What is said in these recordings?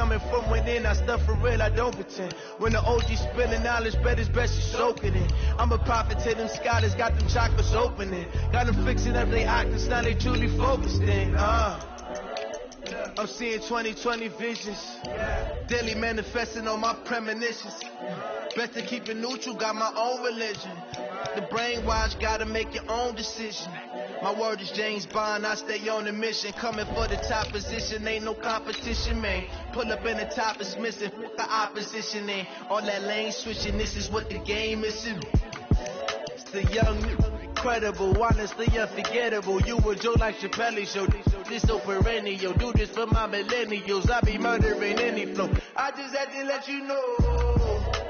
coming from within. I stuff for real, I don't pretend. When the OG spilling knowledge, bet it's best you soak it in. I'm a prophet to them scholars, got them chakras opening. Got them fixing up their octaves, now they truly focused in. I'm seeing 2020 visions. Daily manifesting on my premonitions. Best to keep it neutral, got my own religion. The brainwash, gotta make your own decision. My word is James Bond, I stay on the mission. Coming for the top position, ain't no competition, man. Pull up in the top, it's missing, fuck the opposition, ain't all that lane switching, this is what the game is. It's the young, incredible, honestly unforgettable. You a Joe like Chappelle show, this so perennial. Do this for my millennials, I be murdering any flow. I just had to let you know.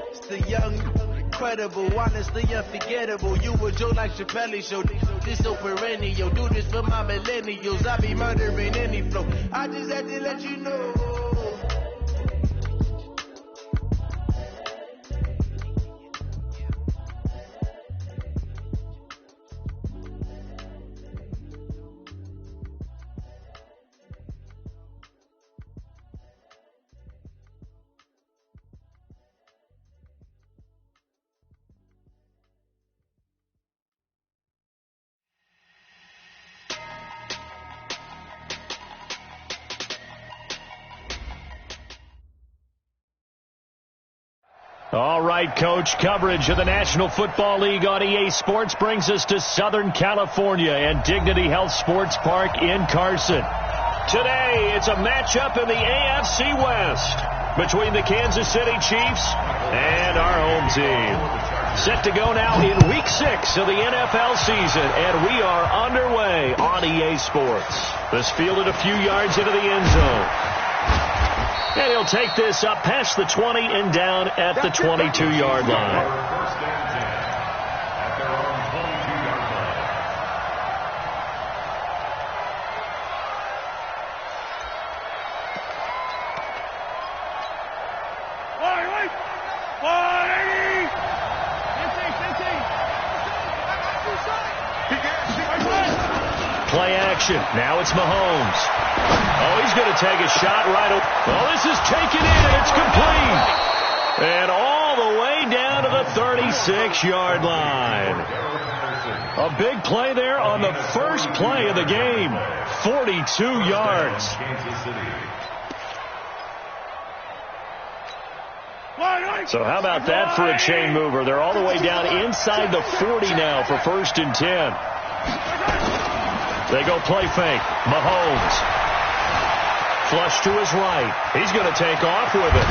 It's the young, incredible, honestly unforgettable. You a Joe like Chappelle show, this so perennial. Do this for my millennials, I be murdering any flow. I just had to let you know. All right, Coach, coverage of the National Football League on EA Sports brings us to Southern California and Dignity Health Sports Park in Carson. Today, it's a matchup in the AFC West between the Kansas City Chiefs and our home team. Set to go now in Week 6 of the NFL season, and we are underway on EA Sports. This fielded a few yards into the end zone. And he'll take this up past the 20 and down at the 22-yard line. Play action. Now it's Mahomes. Oh, he's going to take a shot right over. Oh, this is taken in, and it's complete. And all the way down to the 36-yard line. A big play there on the first play of the game. 42 yards. So how about that for a chain mover? They're all the way down inside the 40 now for 1st and 10. They go play fake. Mahomes. Flush to his right. He's going to take off with it.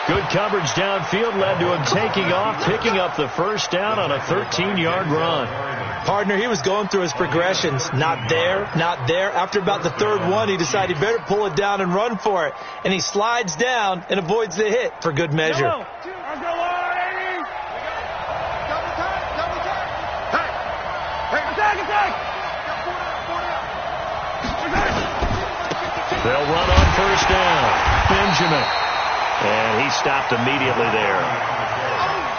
Good coverage downfield led to him taking off, picking up the first down on a 13-yard run. Partner, he was going through his progressions. Not there, not there. After about the third one, he decided he better pull it down and run for it. And he slides down and avoids the hit for good measure. They'll run on first down. Benjamin. And he stopped immediately there.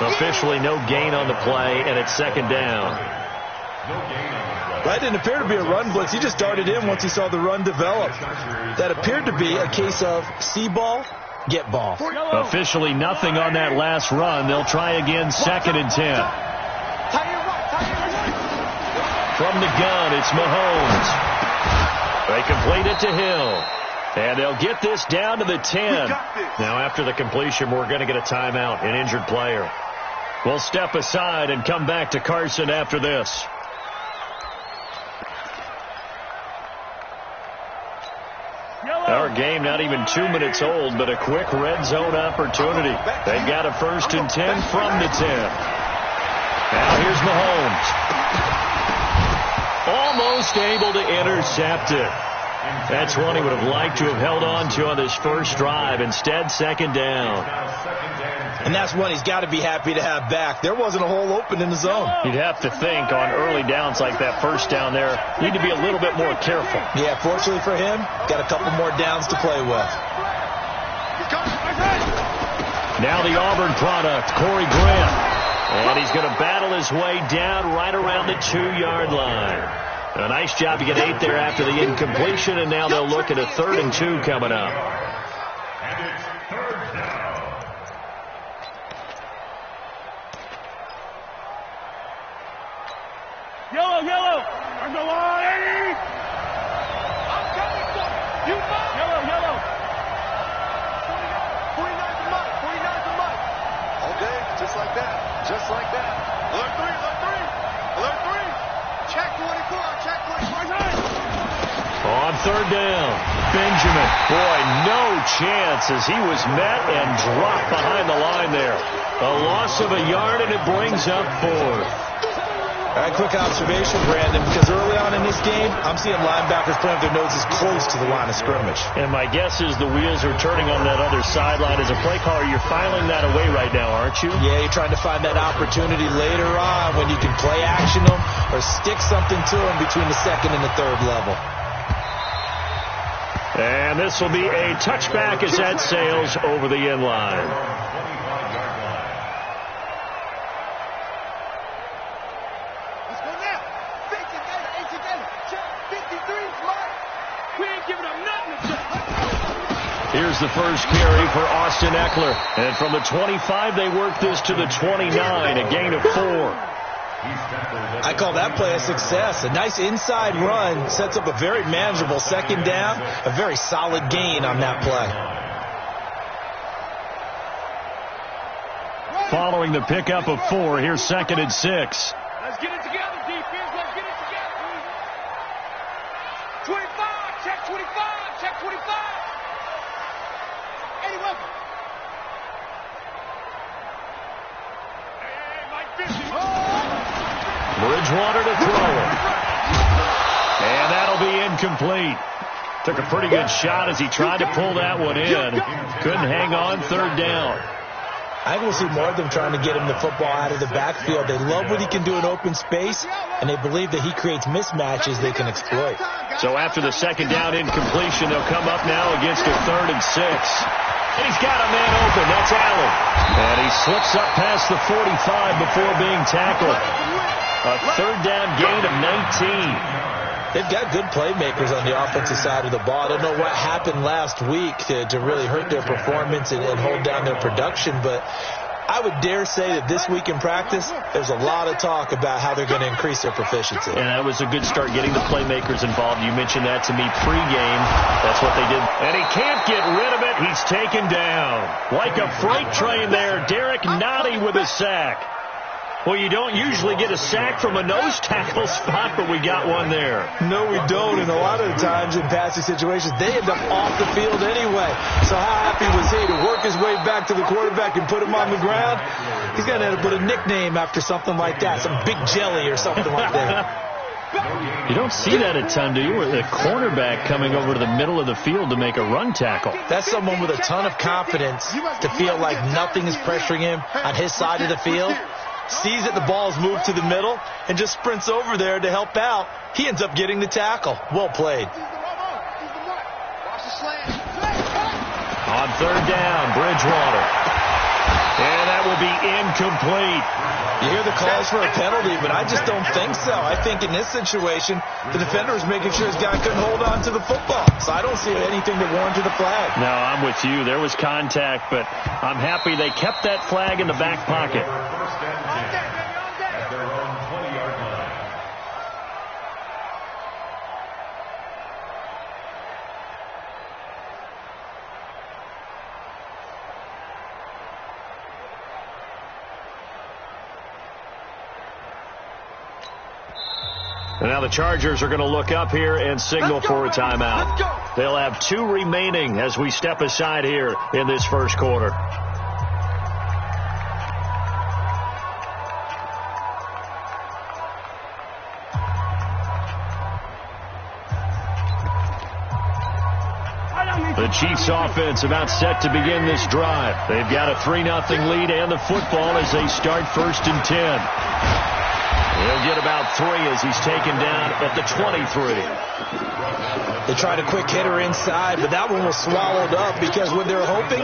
Officially no gain on the play, and it's 2nd down. That didn't appear to be a run blitz. He just darted in once he saw the run develop. That appeared to be a case of see ball, get ball. Officially nothing on that last run. They'll try again 2nd and 10. From the gun, it's Mahomes. They complete it to Hill. And they'll get this down to the 10. Now after the completion, we're going to get a timeout, an injured player. We'll step aside and come back to Carson after this. Our game not even 2 minutes old, but a quick red zone opportunity. They've got a 1st and 10 from the 10. Now here's Mahomes. Almost able to intercept it. That's one he would have liked to have held on to on this first drive. Instead, 2nd down. And that's one he's got to be happy to have back. There wasn't a hole open in the zone. You'd have to think on early downs like that first down there, you need to be a little bit more careful. Yeah, fortunately for him, got a couple more downs to play with. Now the Auburn product, Corey Grant. And he's going to battle his way down right around the 2-yard line. A nice job to get 8 there after the incompletion, and now they'll look at a 3rd and 2 coming up. Yellow. On the line. I'm coming for you. Yellow. 49's a mud. Okay, just like that. Alert three. Check 24. On third down, Benjamin. Boy, no chance as he was met and dropped behind the line there. A loss of a yard, and it brings up fourth. All right, quick observation, Brandon, because early on in this game, I'm seeing linebackers playing with their noses close to the line of scrimmage. And my guess is the wheels are turning on that other sideline. As a play caller, you're filing that away right now, aren't you? Yeah, you're trying to find that opportunity later on when you can play action them or stick something to them between the second and the third level. And this will be a touchback as that sails over the end line. Here's the first carry for Austin Eckler. And from the 25, they work this to the 29, a gain of 4. I call that play a success. A nice inside run sets up a very manageable second down, a very solid gain on that play. Following the pickup of 4, here's 2nd and 6. Let's get it together, defense. Let's get it together. 25. Check 25. Hey, welcome. Hey, Mike Fisher. Bridgewater to throw it. And that'll be incomplete. Took a pretty good shot as he tried to pull that one in. Couldn't hang on, third down. I will see more of them trying to get him the football out of the backfield. They love what he can do in open space, and they believe that he creates mismatches they can exploit. So after the second down incompletion, they'll come up now against a 3rd and 6. And he's got a man open. That's Allen. And he slips up past the 45 before being tackled. A 3rd down gain of 19. They've got good playmakers on the offensive side of the ball. I don't know what happened last week to really hurt their performance and hold down their production, but I would dare say that this week in practice, there's a lot of talk about how they're going to increase their proficiency. And that was a good start, getting the playmakers involved. You mentioned that to me pregame. That's what they did. And he can't get rid of it. He's taken down. Like a freight train there, Derek Nottie with a sack. Well, you don't usually get a sack from a nose tackle spot, but we got one there. No, we don't. And a lot of the times in passing situations, they end up off the field anyway. So how happy was he to work his way back to the quarterback and put him on the ground? He's going to end up with a nickname after something like that, some Big Jelly or something like that. You don't see that a ton, do you? With a cornerback coming over to the middle of the field to make a run tackle. That's someone with a ton of confidence to feel like nothing is pressuring him on his side of the field. Sees that the ball's moved to the middle and just sprints over there to help out. He ends up getting the tackle. Well played. On third down, Bridgewater. And that will be incomplete. You hear the calls for a penalty, but I just don't think so. I think in this situation, the defender was making sure his guy couldn't hold on to the football. So I don't see anything that warranted a flag. No, I'm with you. There was contact, but I'm happy they kept that flag in the back pocket. And now the Chargers are going to look up here and signal for a timeout. They'll have 2 remaining as we step aside here in this first quarter. The Chiefs offense about set to begin this drive. They've got a 3-0 lead and the football as they start 1st and 10. He'll get about 3 as he's taken down at the 23. They tried a quick hitter inside, but that one was swallowed up because when they're hoping,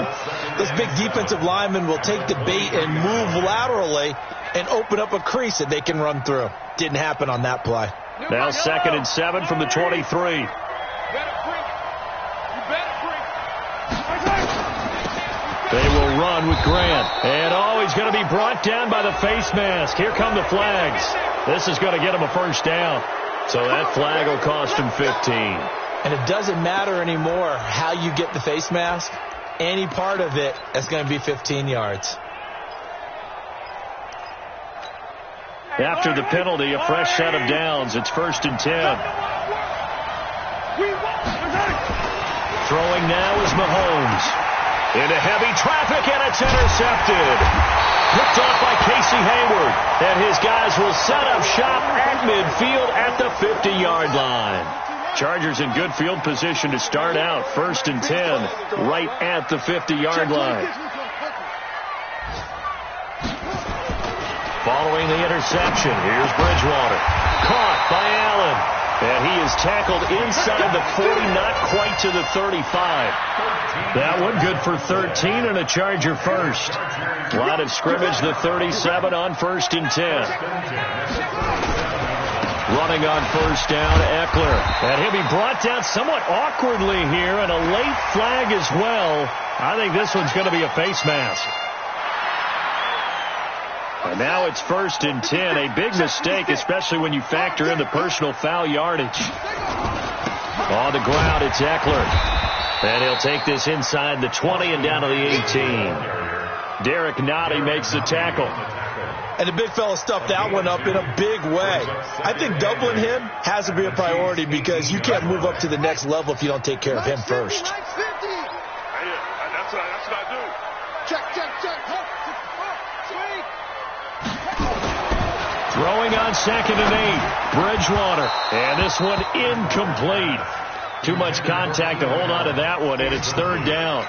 those big defensive linemen will take the bait and move laterally and open up a crease that they can run through. Didn't happen on that play. Now 2nd and 7 from the 23. They will run with Grant. And, he's going to be brought down by the face mask. Here come the flags. This is going to get him a first down. So that flag will cost him 15. And it doesn't matter anymore how you get the face mask. Any part of it is going to be 15 yards. After the penalty, a fresh set of downs. It's 1st and 10. Throwing now is Mahomes. Into heavy traffic, and it's intercepted. Picked off by Casey Hayward. And his guys will set up shop at midfield at the 50-yard line. Chargers in good field position to start out. 1st and 10, right at the 50-yard line. Following the interception, here's Bridgewater. Caught by Allen. And he is tackled inside the 40, not quite to the 35. That one good for 13 and a Charger first. Line of scrimmage, the 37 on 1st and 10. Running on 1st down, Eckler. And he'll be brought down somewhat awkwardly here, and a late flag as well. I think this one's going to be a face mask. And now it's 1st and 10. A big mistake, especially when you factor in the personal foul yardage. On the ground, it's Eckler. And he'll take this inside the 20 and down to the 18. Derek Nottie makes the tackle. And the big fella stuffed that one up in a big way. I think doubling him has to be a priority because you can't move up to the next level if you don't take care of him first. That's what I do. Check. Throwing on 2nd and 8. Bridgewater. And this one incomplete. Too much contact to hold on to that one, and it's 3rd down.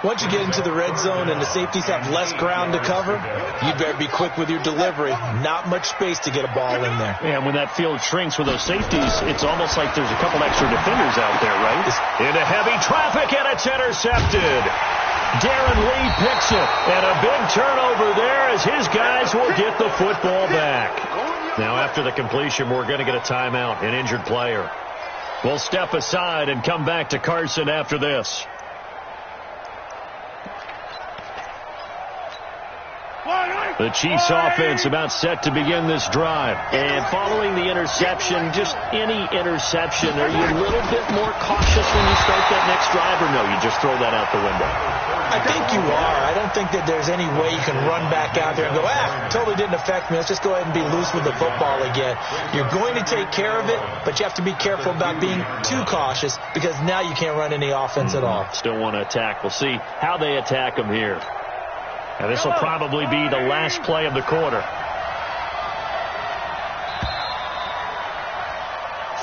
Once you get into the red zone and the safeties have less ground to cover, you better be quick with your delivery. Not much space to get a ball in there. And when that field shrinks with those safeties, it's almost like there's a couple extra defenders out there, right? Into heavy traffic, and it's intercepted. Darren Lee picks it, and a big turnover there as his guys will get the football back. Now, after the completion, we're going to get a timeout, an injured player. We'll step aside and come back to Carson after this. The Chiefs offense about set to begin this drive. And following the interception, just any interception, are you a little bit more cautious when you start that next drive, or no, you just throw that out the window? I think you are. I don't think that there's any way you can run back out there and go, totally didn't affect me. Let's just go ahead and be loose with the football again. You're going to take care of it, but you have to be careful about being too cautious because now you can't run any offense at all. Still want to attack. We'll see how they attack them here. And this will probably be the last play of the quarter.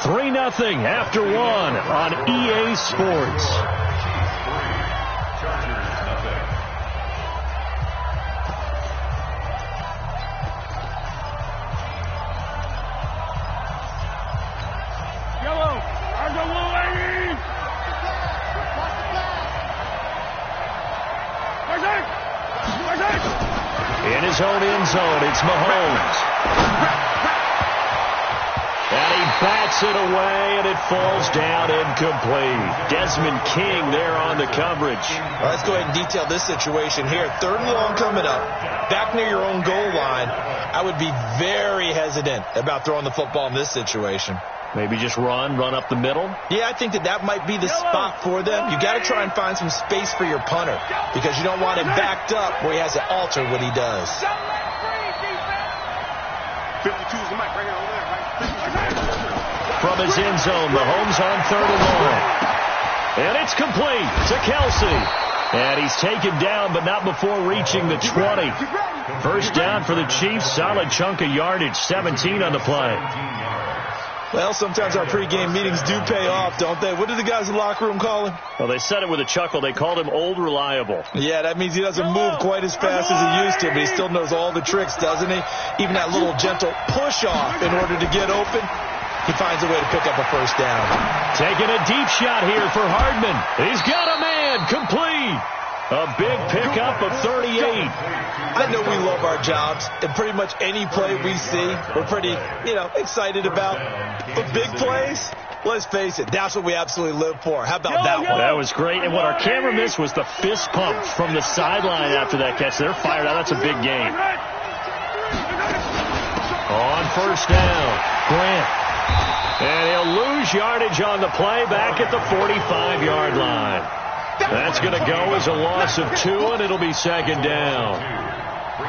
3-0 after 1 on EA Sports. Yellow, Argo ladies. In his own end zone, it's Mahomes. And he bats it away, and it falls down incomplete. Desmond King there on the coverage. Well, let's go ahead and detail this situation here. 3rd and long coming up, back near your own goal line. I would be very hesitant about throwing the football in this situation. Maybe just run up the middle? Yeah, I think that might be the spot for them. You got to try and find some space for your punter because you don't want him backed up where he has to alter what he does. 52 is the mic right here over there, right? From his end zone, Mahomes on 3rd and long. And it's complete to Kelsey. And he's taken down, but not before reaching the 20. First down for the Chiefs. Solid chunk of yardage. 17 on the play. Well, sometimes our pregame meetings do pay off, don't they? What did the guys in the locker room call him? Well, they said it with a chuckle. They called him Old Reliable. Yeah, that means he doesn't move quite as fast as he used to, but he still knows all the tricks, doesn't he? Even that little gentle push-off in order to get open, he finds a way to pick up a first down. Taking a deep shot here for Hardman. He's got a man complete. A big pickup of 38. I know we love our jobs, and pretty much any play we see, we're pretty, excited about. But big plays, Let's face it, that's what we absolutely live for. How about that one? That was great. And what our camera missed was the fist pump from the sideline after that catch. They're fired out. That's a big game. On first down, Grant. And he'll lose yardage on the play back at the 45-yard line. That's going to go as a loss of 2, and it'll be second down.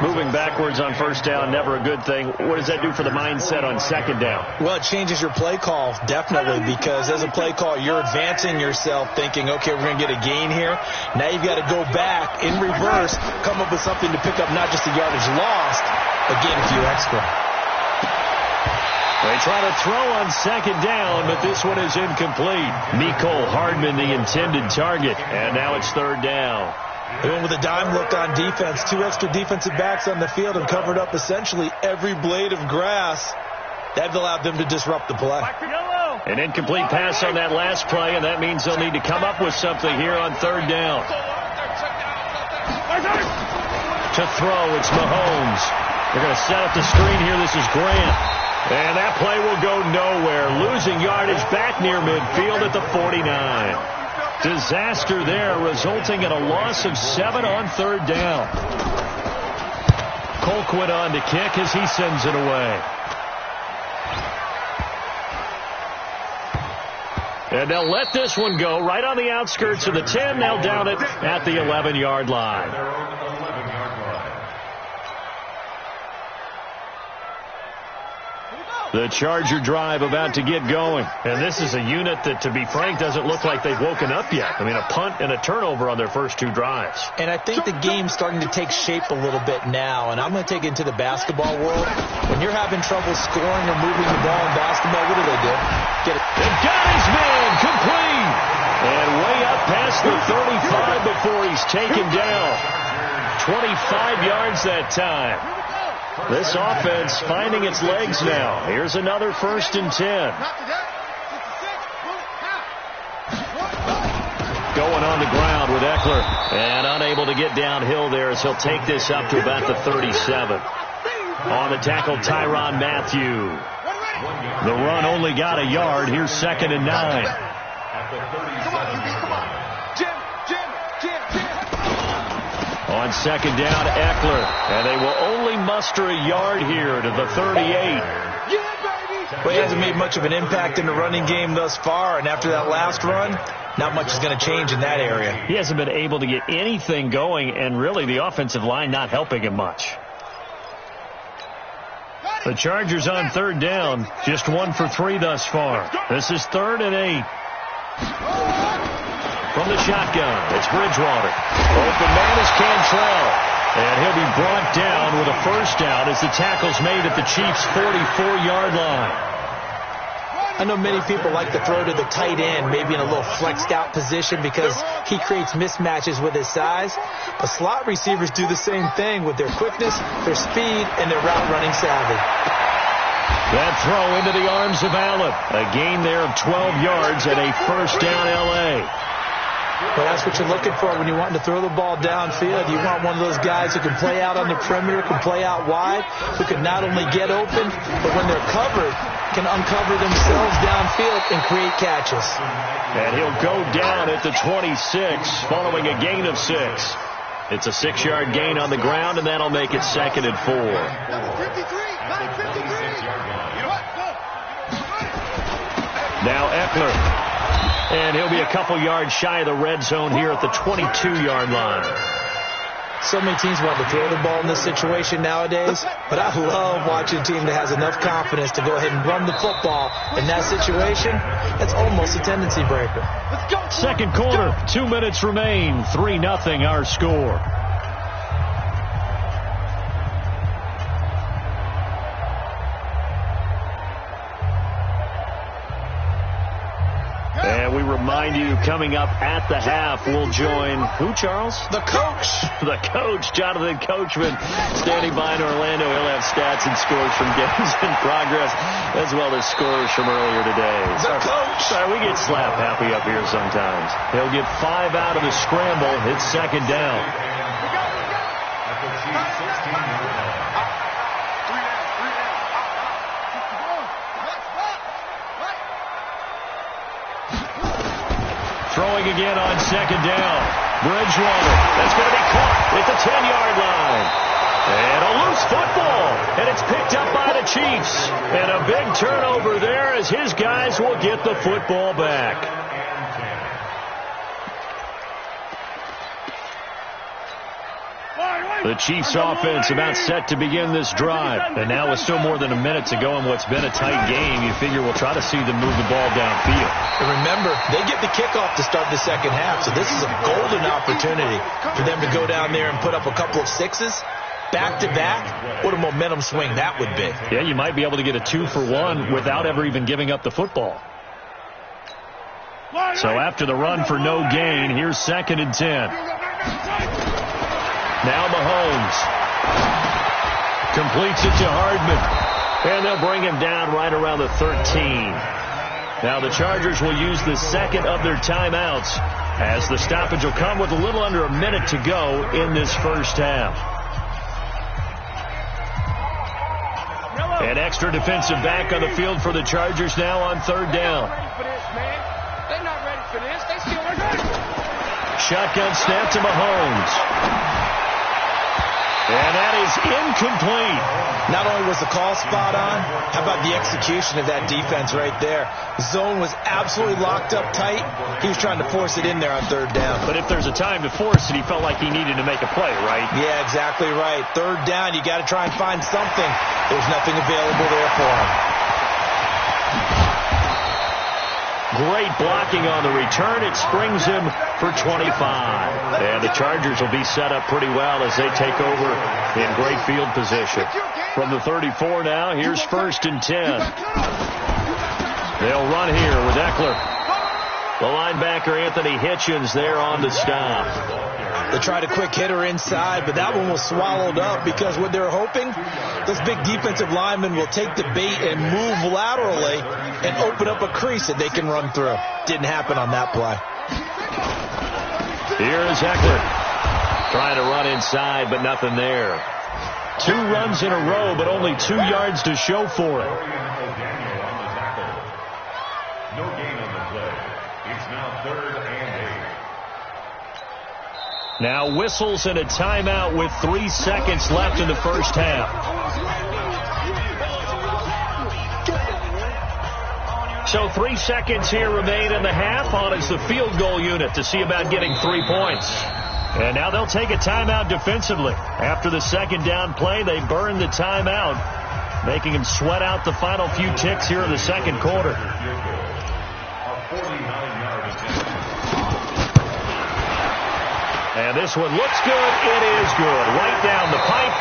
Moving backwards on first down, never a good thing. What does that do for the mindset on second down? Well, it changes your play call, definitely, because as a play call, you're advancing yourself thinking, okay, we're going to get a gain here. Now you've got to go back in reverse, come up with something to pick up not just the yardage lost, but gain a few extra. They try to throw on second down, but this one is incomplete. Mecole Hardman, the intended target, and now it's third down. They went with a dime look on defense. 2 extra defensive backs on the field and covered up essentially every blade of grass. That allowed them to disrupt the play. An incomplete pass on that last play, and that means they'll need to come up with something here on third down. To throw, it's Mahomes. They're going to set up the screen here. This is Grant. And that play will go nowhere. Losing yardage back near midfield at the 49. Disaster there, resulting in a loss of 7 on third down. Colquitt on to kick as he sends it away. And they'll let this one go right on the outskirts of the 10. They'll down it at the 11-yard line. The Charger drive about to get going. And this is a unit that, to be frank, doesn't look like they've woken up yet. I mean, a punt and a turnover on their first 2 drives. And I think the game's starting to take shape a little bit now. And I'm going to take it into the basketball world. When you're having trouble scoring or moving the ball in basketball, what do? Get it. They've got his man complete. And way up past the 35 before he's taken down. 25 yards that time. This offense finding its legs now. Here's another 1st and 10. Going on the ground with Eckler. And unable to get downhill there as he'll take this up to about the 37. On the tackle, Tyrann Mathieu. The run only got a yard. Here's 2nd and 9. On second down, Eckler. And they will only muster a yard here to the 38. Well, he hasn't made much of an impact in the running game thus far. And after that last run, not much is going to change in that area. He hasn't been able to get anything going, and really the offensive line not helping him much. The Chargers on third down, just 1 for 3 thus far. This is 3rd and 8. From the shotgun, it's Bridgewater. Open man is Cantrell. And he'll be brought down with a first down as the tackle's made at the Chiefs' 44-yard line. I know many people like to throw to the tight end, maybe in a little flexed out position because he creates mismatches with his size. But slot receivers do the same thing with their quickness, their speed, and their route running savvy. That throw into the arms of Allen. A gain there of 12 yards and a first down L.A. Well, that's what you're looking for when you're wanting to throw the ball downfield. You want one of those guys who can play out on the perimeter, can play out wide, who can not only get open, but when they're covered, can uncover themselves downfield and create catches. And he'll go down at the 26 following a gain of 6. It's a 6-yard gain on the ground, and that'll make it 2nd and 4. Now Eckler. And he'll be a couple yards shy of the red zone here at the 22-yard line. So many teams want to throw the ball in this situation nowadays, but I love watching a team that has enough confidence to go ahead and run the football in that situation. That's almost a tendency breaker. Second quarter, 2 minutes remain, 3-0 our score. And we remind you, coming up at the half, we'll join who, Charles? The coach. The coach, Jonathan Coachman, standing by in Orlando. He'll have stats and scores from games in progress, as well as scores from earlier today. The coach. Sorry, we get slap happy up here sometimes. He'll get 5 out of the scramble. It's 2nd down. Throwing again on second down. Bridgewater. That's going to be caught at the 10-yard line. And a loose football. And it's picked up by the Chiefs. And a big turnover there as his guys will get the football back. The Chiefs offense about set to begin this drive. And now with still more than a minute to go in what's been a tight game, you figure we'll try to see them move the ball downfield. And remember, they get the kickoff to start the second half, so this is a golden opportunity for them to go down there and put up a couple of sixes. Back-to-back, what a momentum swing that would be. Yeah, you might be able to get a 2-for-1 without ever even giving up the football. So after the run for no gain, here's 2nd and 10. Now Mahomes completes it to Hardman. And they'll bring him down right around the 13. Now the Chargers will use the second of their timeouts as the stoppage will come with a little under a minute to go in this first half. An extra defensive back on the field for the Chargers now on 3rd down. They're not ready for this. They still are ready. Shotgun snap to Mahomes. And that is incomplete. Not only was the call spot on, how about the execution of that defense right there? Zone was absolutely locked up tight. He was trying to force it in there on 3rd down. But if there's a time to force it, he felt like he needed to make a play, right? Yeah, exactly right. 3rd down, you got to try and find something. There's nothing available there for him. Great blocking on the return. It springs him for 25. And the Chargers will be set up pretty well as they take over in great field position. From the 34 now, here's 1st and 10. They'll run here with Eckler. The linebacker, Anthony Hitchens, there on the stop. They tried a quick hitter inside, but that one was swallowed up because what they're hoping, this big defensive lineman will take the bait and move laterally and open up a crease that they can run through. Didn't happen on that play. Here is Eckler trying to run inside, but nothing there. 2 runs in a row, but only 2 yards to show for it. No gain on the play. It's now 3rd and 8. Now whistles and a timeout with 3 seconds left in the first half. So 3 seconds here remain in the half on as the field goal unit to see about getting 3 points. And now they'll take a timeout defensively. After the 2nd down play, they burn the timeout, making them sweat out the final few ticks here in the 2nd quarter. And this one looks good. It is good. Right down the pipe.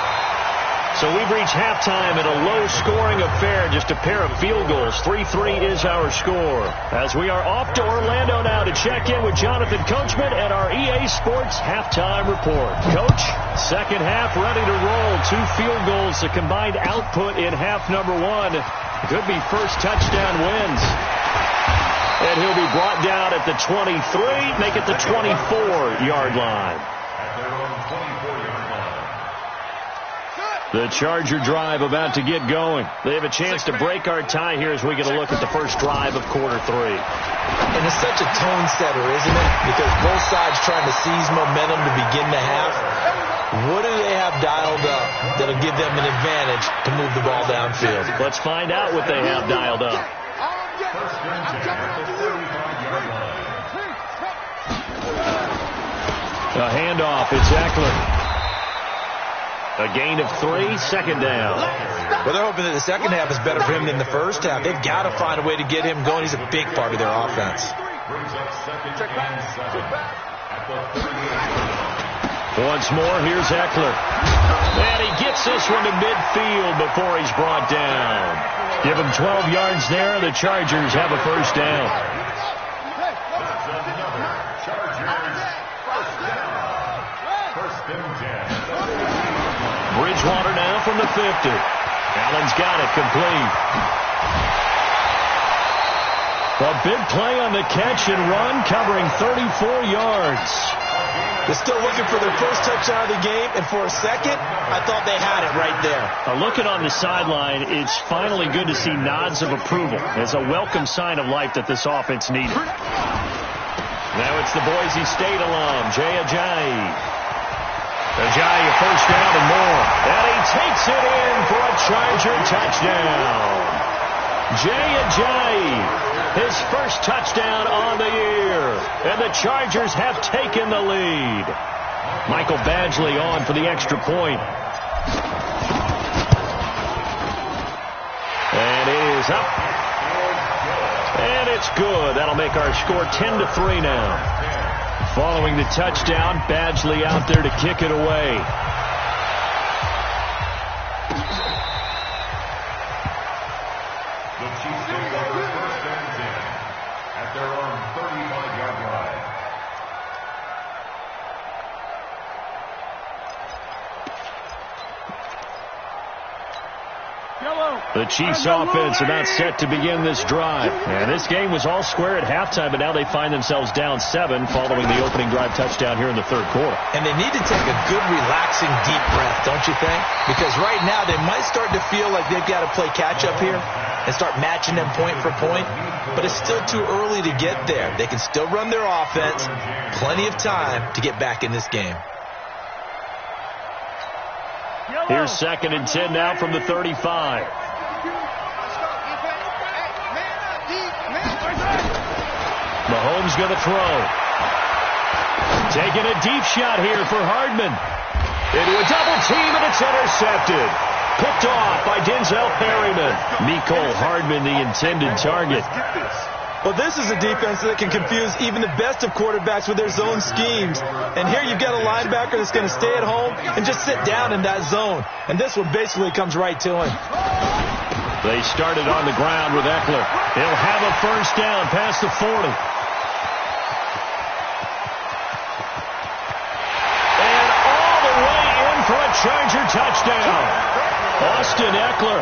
So we've reached halftime in a low-scoring affair, just a pair of field goals. 3-3 is our score. As we are off to Orlando now to check in with Jonathan Coachman at our EA Sports Halftime Report. Coach, 2nd half ready to roll. 2 field goals, the combined output in half number 1. Could be first touchdown wins. And he'll be brought down at the 23, make it the 24-yard line. The Charger drive about to get going. They have a chance to break our tie here as we get a look at the first drive of quarter 3. And it's such a tone setter, isn't it? Because both sides trying to seize momentum to begin the half. What do they have dialed up that'll give them an advantage to move the ball downfield? Let's find out what they have dialed up. A handoff. It's Eckler. A gain of 3, 2nd down. Well, they're hoping that the second half is better for him than the first half. They've got to find a way to get him going. He's a big part of their offense. Once more, here's Eckler. And he gets this one to midfield before he's brought down. Give him 12 yards there. The Chargers have a first down. Bridgewater now from the 50. Allen's got it complete. A big play on the catch and run, covering 34 yards. They're still looking for their first touchdown of the game, and for a second, I thought they had it right there. Looking on the sideline, it's finally good to see nods of approval. It's a welcome sign of life that this offense needed. Now it's the Boise State alum, Jay Ajayi. Ajayi, first down and more. And he takes it in for a Charger touchdown. Jay Ajayi, his first touchdown on the year. And the Chargers have taken the lead. Michael Badgley on for the extra point. And it is up. And it's good. That'll make our score 10-3 now. Following the touchdown, Badgley out there to kick it away. The Chiefs take over first and 10 at their own 35-yard line. The Chiefs offense about set to begin this drive. And this game was all square at halftime, but now they find themselves down 7 following the opening drive touchdown here in the third quarter. And they need to take a good, relaxing, deep breath, don't you think? Because right now they might start to feel like they've got to play catch-up here and start matching them point for point. But it's still too early to get there. They can still run their offense. Plenty of time to get back in this game. Here's 2nd and 10 now from the 35. Mahomes going to throw. Taking a deep shot here for Hardman. Into a double team, and it's intercepted. Picked off by Denzel Perryman. Mecole Hardman, the intended target. Well, this is a defense that can confuse even the best of quarterbacks with their zone schemes. And here you've got a linebacker that's going to stay at home and just sit down in that zone. And this one basically comes right to him. They started on the ground with Eckler. He'll have a first down past the 40. And all the way in for a Charger touchdown. Austin Eckler,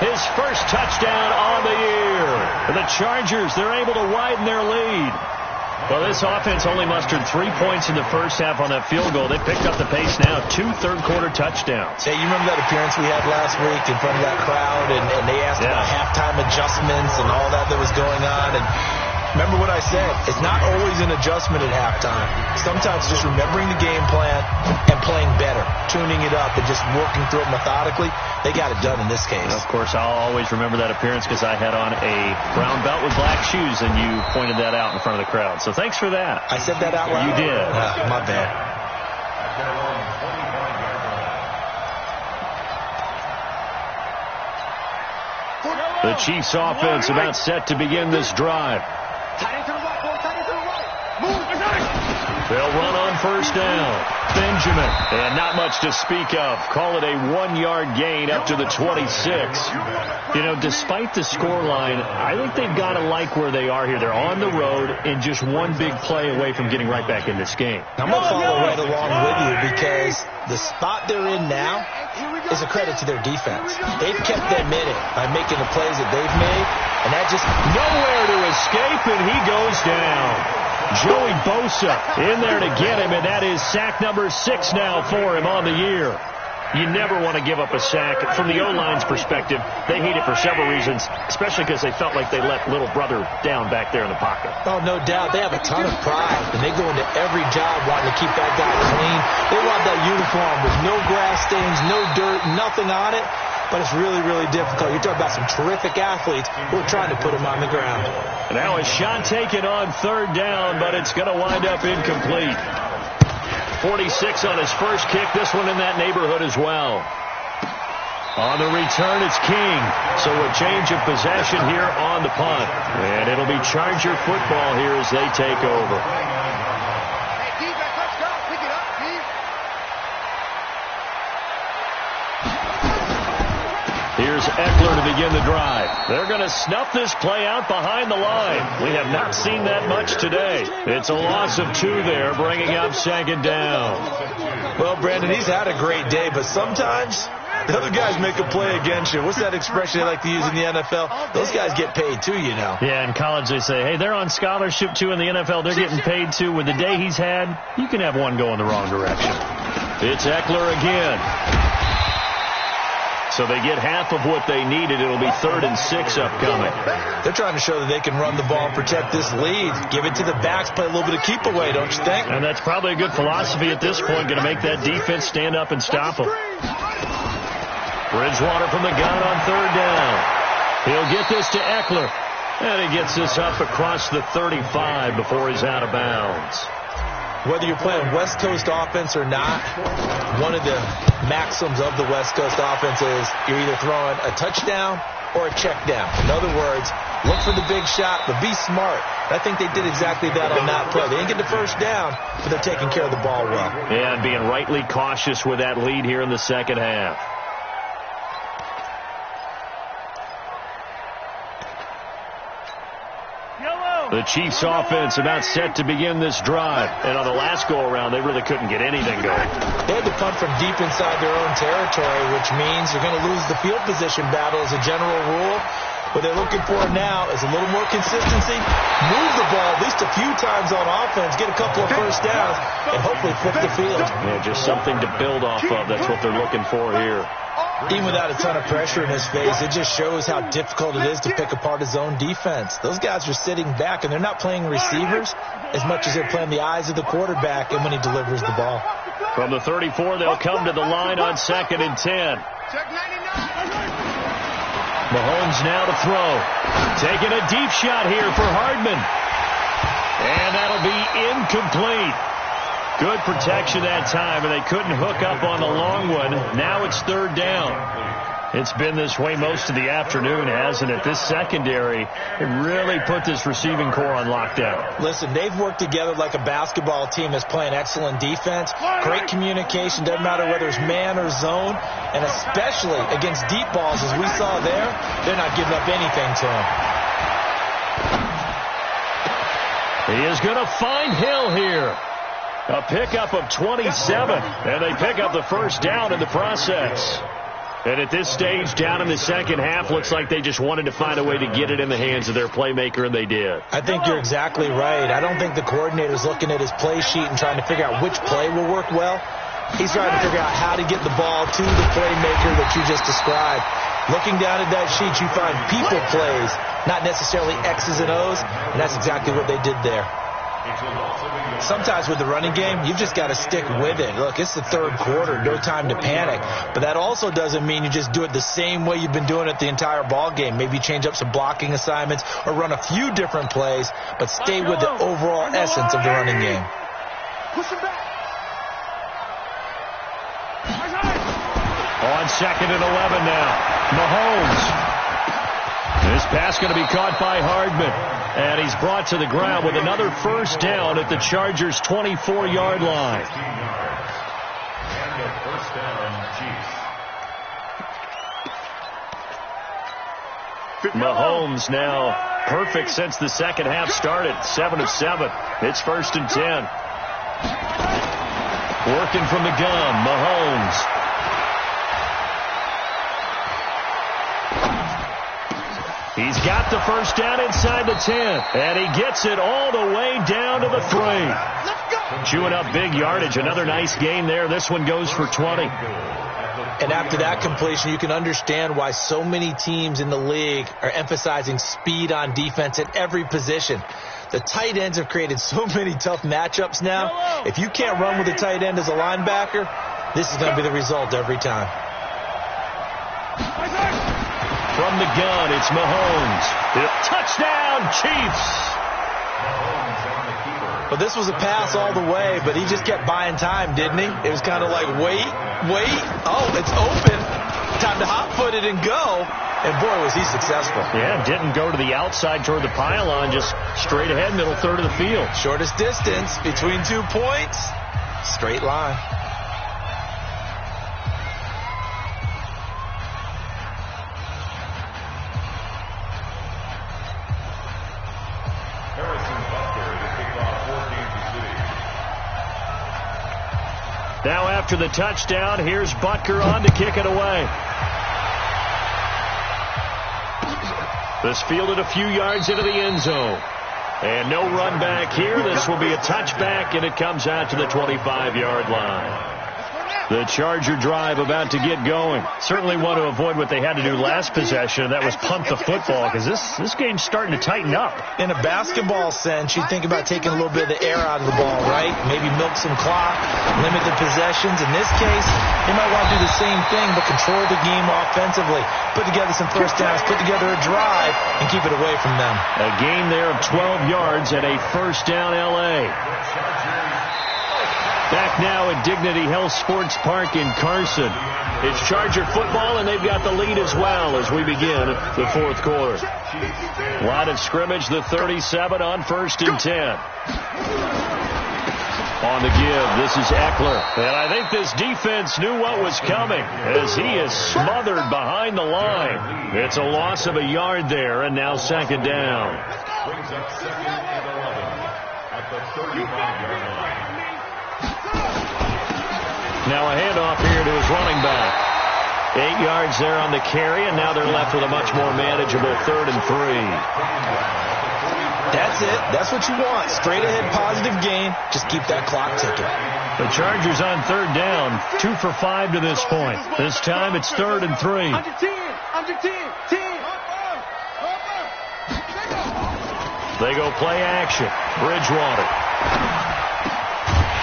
his first touchdown on the year. And the Chargers, they're able to widen their lead. Well, this offense only mustered 3 points in the first half on that field goal. They picked up the pace now, 2 third-quarter touchdowns. Hey, you remember that appearance we had last week in front of that crowd, and they asked about halftime adjustments and all that was going on, and remember what I said, it's not always an adjustment at halftime. Sometimes just remembering the game plan and playing better, tuning it up and just working through it methodically. They got it done in this case. And of course, I'll always remember that appearance because I had on a brown belt with black shoes, and you pointed that out in front of the crowd. So thanks for that. I said that out loud? You did. My bad. The Chiefs offense about set to begin this drive. They'll run on first down. Benjamin. And not much to speak of. Call it a 1-yard gain up to the 26. You know, despite the scoreline, I think they've got to like where they are here. They're on the road and just one big play away from getting right back in this game. I'm going to follow right along with you because the spot they're in now is a credit to their defense. They've kept them in it by making the plays that they've made, and that just nowhere to escape, and he goes down. Joey Bosa in there to get him, and that is sack number 6 now for him on the year. You never want to give up a sack. From the O-line's perspective, they hate it for several reasons, especially because they felt like they let little brother down back there in the pocket. Oh, no doubt. They have a ton of pride, and they go into every job wanting to keep that guy clean. They want that uniform with no grass stains, no dirt, nothing on it. But it's really, really difficult. You're talking about some terrific athletes who are trying to put him on the ground. Now a shot taken on third down, but it's going to wind up incomplete. 46 on his first kick. This one in that neighborhood as well. On the return, it's King. So a change of possession here on the punt. And it'll be Charger football here as they take over. Here's Eckler to begin the drive. They're going to snuff this play out behind the line. We have not seen that much today. It's a loss of 2 there, bringing up 2nd down. Well, Brandon, he's had a great day, but sometimes the other guys make a play against you. What's that expression they like to use in the NFL? Those guys get paid too, you know. Yeah, in college they say, hey, they're on scholarship too. In the NFL, they're getting paid too. With the day he's had, you can have one go in the wrong direction. It's Eckler again. So they get half of what they needed. It'll be 3rd and 6 upcoming. They're trying to show that they can run the ball and protect this lead. Give it to the backs, play a little bit of keep away, don't you think? And that's probably a good philosophy at this point. Going to make that defense stand up and stop them. Bridgewater from the gun on 3rd down. He'll get this to Eckler. And he gets this up across the 35 before he's out of bounds. Whether you're playing West Coast offense or not, one of the maxims of the West Coast offense is you're either throwing a touchdown or a check down. In other words, look for the big shot, but be smart. I think they did exactly that on that play. They didn't get the first down, but they're taking care of the ball well. And being rightly cautious with that lead here in the second half. The Chiefs offense about set to begin this drive. And on the last go-around, they really couldn't get anything going. They had to punt from deep inside their own territory, which means you're going to lose the field position battle as a general rule. What they're looking for now is a little more consistency. Move the ball at least a few times on offense, get a couple of first downs, and hopefully flip the field. Yeah, just something to build off of. That's what they're looking for here. Even without a ton of pressure in his face, it just shows how difficult it is to pick apart his own defense. Those guys are sitting back, and they're not playing receivers as much as they're playing the eyes of the quarterback and when he delivers the ball. From the 34, they'll come to the line on 2nd and 10. Mahomes now to throw. Taking a deep shot here for Hardman. And that'll be incomplete. Good protection that time, and they couldn't hook up on the long one. Now it's 3rd down. It's been this way most of the afternoon, hasn't it? This secondary, it really put this receiving core on lockdown. Listen, they've worked together like a basketball team that's playing excellent defense. Great communication, doesn't matter whether it's man or zone. And especially against deep balls, as we saw there, they're not giving up anything to him. He is going to find Hill here. A pickup of 27, and they pick up the first down in the process. And at this stage, down in the second half, looks like they just wanted to find a way to get it in the hands of their playmaker, and they did. I think you're exactly right. I don't think the coordinator's looking at his play sheet and trying to figure out which play will work well. He's trying to figure out how to get the ball to the playmaker that you just described. Looking down at that sheet, you find people plays, not necessarily X's and O's, and that's exactly what they did there. Sometimes with the running game, you've just got to stick with it. Look, it's the 3rd quarter, no time to panic. But that also doesn't mean you just do it the same way you've been doing it the entire ball game. Maybe change up some blocking assignments or run a few different plays, but stay with the overall essence of the running game. Push him back. On 2nd and 11 now, Mahomes. This pass going to be caught by Hardman. And he's brought to the ground with another first down at the Chargers' 24-yard line. And the first down, Chiefs. Mahomes now perfect since the second half started. 7 of 7. It's 1st and 10. Working from the gun, Mahomes. He's got the first down inside the 10, and he gets it all the way down to the 3. Chewing up big yardage. Another nice gain there. This one goes for 20. And after that completion, you can understand why so many teams in the league are emphasizing speed on defense at every position. The tight ends have created so many tough matchups now. If you can't run with a tight end as a linebacker, this is going to be the result every time. From the gun, it's Mahomes. Touchdown, Chiefs! But this was a pass all the way, but he just kept buying time, didn't he? It was kind of like, wait. Oh, it's open. Time to hot-foot it and go. And, boy, was he successful. Yeah, didn't go to the outside toward the pylon, just straight ahead, middle third of the field. Shortest distance between 2 points, straight line. Now after the touchdown, here's Butker on to kick it away. This fielded a few yards into the end zone. And no run back here. This will be a touchback, and it comes out to the 25-yard line. The Charger drive about to get going. Certainly want to avoid what they had to do last possession, and that was punt the football, because this game's starting to tighten up. In a basketball sense, you think about taking a little bit of the air out of the ball, right? Maybe milk some clock, limit the possessions. In this case, they might want to do the same thing, but control the game offensively. Put together some first downs, put together a drive, and keep it away from them. A gain there of 12 yards and a first down L.A. Back now at Dignity Health Sports Park in Carson. It's Charger football, and they've got the lead as well as we begin the fourth quarter. Line of scrimmage, the 37 on 1st and 10. On the give, this is Eckler. And I think this defense knew what was coming as he is smothered behind the line. It's a loss of a yard there, and now second down. Brings up 2nd and 11 at the 35-yard line. Now a handoff here to his running back. 8 yards there on the carry, and now they're left with a much more manageable 3rd and 3. That's it. That's what you want. Straight ahead positive gain. Just keep that clock ticking. The Chargers on 3rd down. 2 for 5 to this point. This time it's 3rd and 3. Under 10. 10. They go play action. Bridgewater.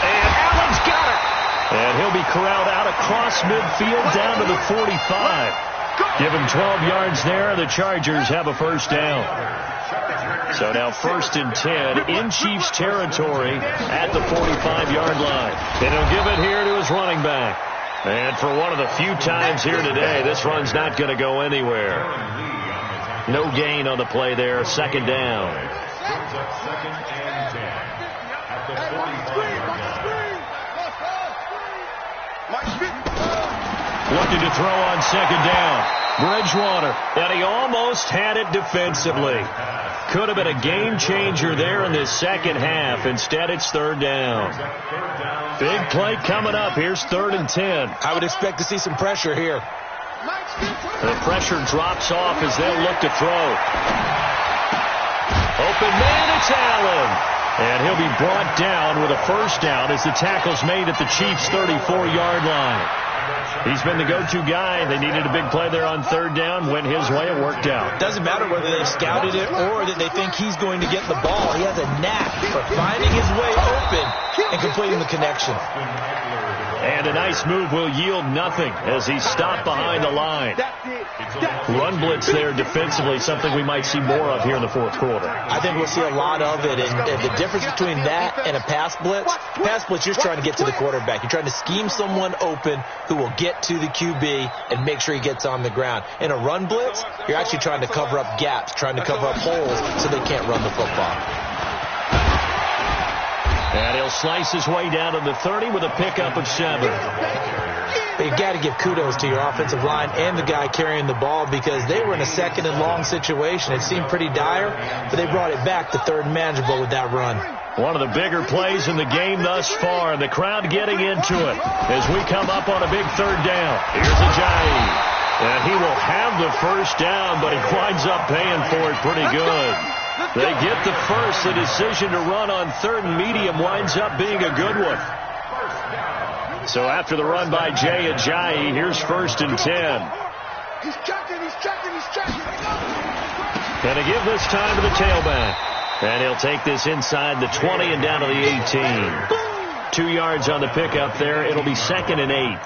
And Allen's got it. And he'll be corralled out across midfield down to the 45. Give him 12 yards there. The Chargers have a first down. So now 1st and 10 in Chiefs territory at the 45-yard line. And he'll give it here to his running back. And for one of the few times here today, this run's not going to go anywhere. No gain on the play there. 2nd down. Brings up 2nd and 10 at the 45-yard line. Looking to throw on 2nd down. Bridgewater. And he almost had it defensively. Could have been a game changer there in this second half. Instead, it's 3rd down. Big play coming up. Here's 3rd and 10. I would expect to see some pressure here. The pressure drops off as they'll look to throw. Open man, it's Allen. And he'll be brought down with a first down as the tackle's made at the Chiefs' 34-yard line. He's been the go-to guy. They needed a big play there on 3rd down. Went his way. It worked out. Doesn't matter whether they scouted it or that they think he's going to get the ball. He has a knack for finding his way open and completing the connection. And a nice move will yield nothing as he's stopped behind the line. Run blitz there defensively, something we might see more of here in the fourth quarter. I think we'll see a lot of it. And the difference between that and a pass blitz, you're just trying to get to the quarterback. You're trying to scheme someone open who will get to the QB and make sure he gets on the ground. In a run blitz, you're actually trying to cover up gaps, trying to cover up holes so they can't run the football. And he'll slice his way down to the 30 with a pickup of 7. But you've got to give kudos to your offensive line and the guy carrying the ball because they were in a 2nd and long situation. It seemed pretty dire, but they brought it back to 3rd and manageable with that run. One of the bigger plays in the game thus far. The crowd getting into it as we come up on a big 3rd down. Here's Ajayi. And he will have the first down, but he winds up paying for it pretty good. They get the first. The decision to run on 3rd and medium winds up being a good one. So after the run by Jay Ajayi, here's 1st and 10. He's checking. And to give this time to the tailback. And he'll take this inside the 20 and down to the 18. 2 yards on the pickup there. It'll be 2nd and 8.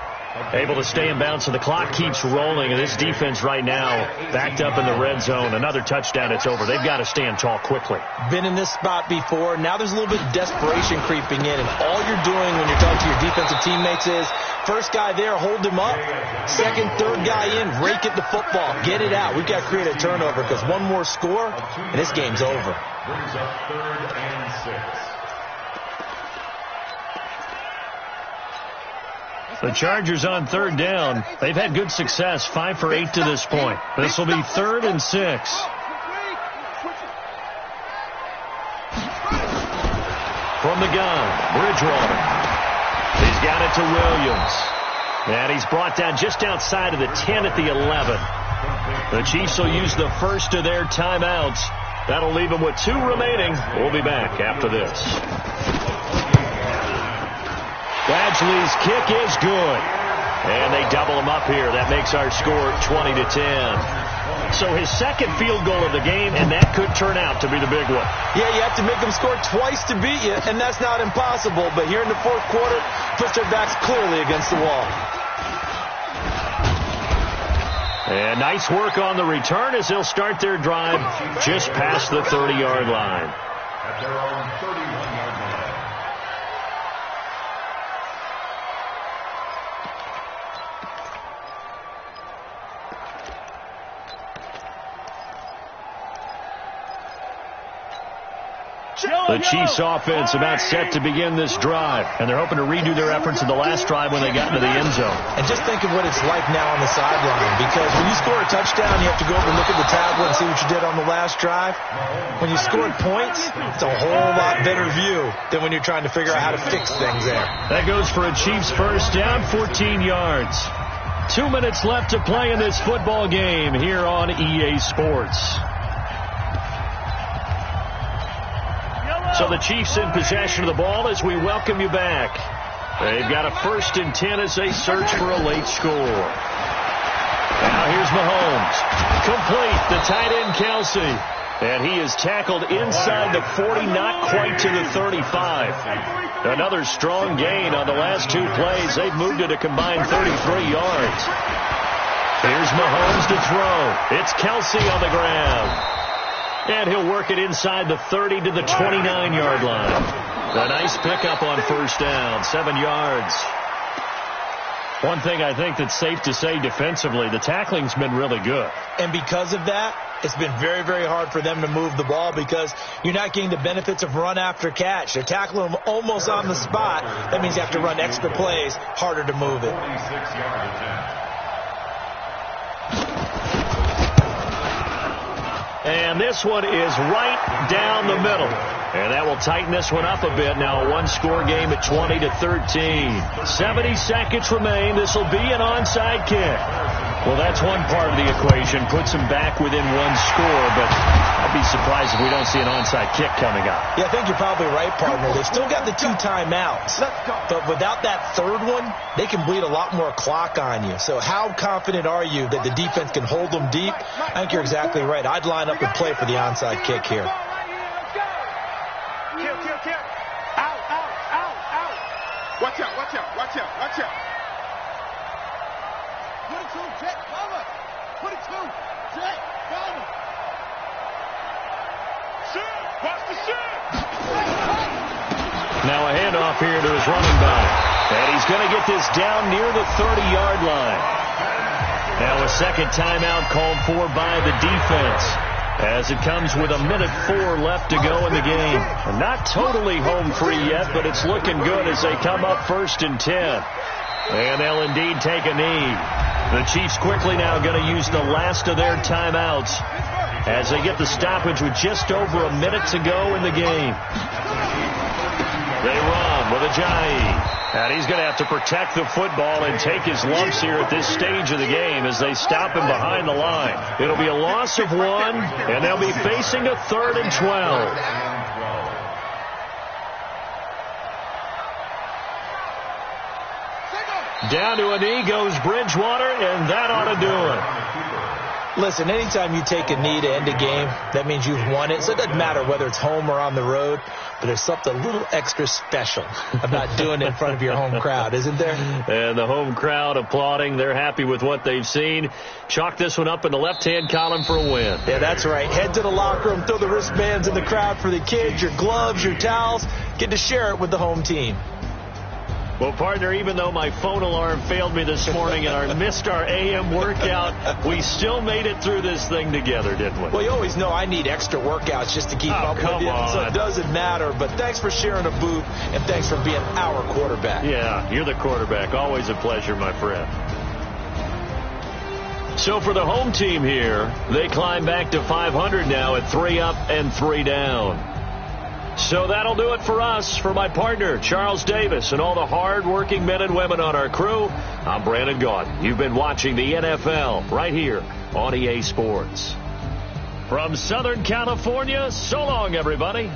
Able to stay in bounds, so the clock keeps rolling. And this defense right now backed up in the red zone. Another touchdown, it's over. They've got to stand tall quickly. Been in this spot before. Now there's a little bit of desperation creeping in. And all you're doing when you're talking to your defensive teammates is, first guy there, hold him up. 2nd, 3rd guy in, rake at the football. Get it out. We've got to create a turnover because one more score, and this game's over. Brings up 3rd and 6. The Chargers on 3rd down. They've had good success, 5 for 8 to this point. This will be 3rd and 6. From the gun, Bridgewater. He's got it to Williams. And he's brought down just outside of the 10 at the 11. The Chiefs will use the first of their timeouts. That'll leave them with 2 remaining. We'll be back after this. Badgley's kick is good. And they double him up here. That makes our score 20-10. So his second field goal of the game, and that could turn out to be the big one. Yeah, you have to make them score twice to beat you, and that's not impossible. But here in the fourth quarter, puts their backs clearly against the wall. And nice work on the return as they'll start their drive just past the 30-yard line. At their own 31-yard line. The Chiefs offense about set to begin this drive, and they're hoping to redo their efforts in the last drive when they got into the end zone. And just think of what it's like now on the sideline, because when you score a touchdown, you have to go over and look at the tablet and see what you did on the last drive. When you scored points, it's a whole lot better view than when you're trying to figure out how to fix things there. That goes for a Chiefs first down, 14 yards. 2 minutes left to play in this football game here on EA Sports. So the Chiefs in possession of the ball as we welcome you back. They've got a 1st and 10 as they search for a late score. Now here's Mahomes. Complete, the tight end Kelsey. And he is tackled inside the 40, not quite to the 35. Another strong gain on the last 2 plays. They've moved it a combined 33 yards. Here's Mahomes to throw. It's Kelsey on the ground. And he'll work it inside the 30 to the 29-yard line. A nice pickup on first down, 7 yards. One thing I think that's safe to say defensively, the tackling's been really good. And because of that, it's been very, very hard for them to move the ball because you're not getting the benefits of run after catch. They're tackling them almost on the spot. That means you have to run extra plays, harder to move it. 26-yard attempt. And this one is right down the middle. And that will tighten this one up a bit. Now a one-score game at 20-13. 70 seconds remain. This will be an onside kick. Well, that's one part of the equation. Puts them back within 1 score. But I'd be surprised if we don't see an onside kick coming up. Yeah, I think you're probably right, partner. They've still got the 2 timeouts. But without that third one, they can bleed a lot more clock on you. So how confident are you that the defense can hold them deep? I think you're exactly right. I'd line up and play for the onside kick here. Watch out, watch out, watch out, watch out. 22, Jet, cover. 22, Jet, cover. Shit, watch the shit. Now a handoff here to his running back. And he's going to get this down near the 30-yard line. Now a second timeout called for by the defense, as it comes with 1:04 left to go in the game. And not totally home free yet, but it's looking good as they come up 1st and 10. And they'll indeed take a knee. The Chiefs quickly now going to use the last of their timeouts as they get the stoppage with just over a minute to go in the game. They run with Ajayi. And he's going to have to protect the football and take his lumps here at this stage of the game as they stop him behind the line. It'll be a loss of 1, and they'll be facing a 3rd and 12. Down to a knee goes Bridgewater, and that ought to do it. Listen, anytime you take a knee to end a game, that means you've won it. So it doesn't matter whether it's home or on the road, but there's something a little extra special about doing it in front of your home crowd, isn't there? And the home crowd applauding. They're happy with what they've seen. Chalk this one up in the left-hand column for a win. Yeah, that's right. Head to the locker room, throw the wristbands in the crowd for the kids, your gloves, your towels. Get to share it with the home team. Well, partner, even though my phone alarm failed me this morning and I missed our AM workout, we still made it through this thing together, didn't we? Well, you always know I need extra workouts just to keep up with you, so it doesn't matter. But thanks for sharing a booth, and thanks for being our quarterback. Yeah, you're the quarterback. Always a pleasure, my friend. So for the home team here, they climb back to 500 now at 3 up and 3 down. So that'll do it for us. For my partner, Charles Davis, and all the hard-working men and women on our crew, I'm Brandon Gaudin. You've been watching the NFL right here on EA Sports. From Southern California, so long, everybody.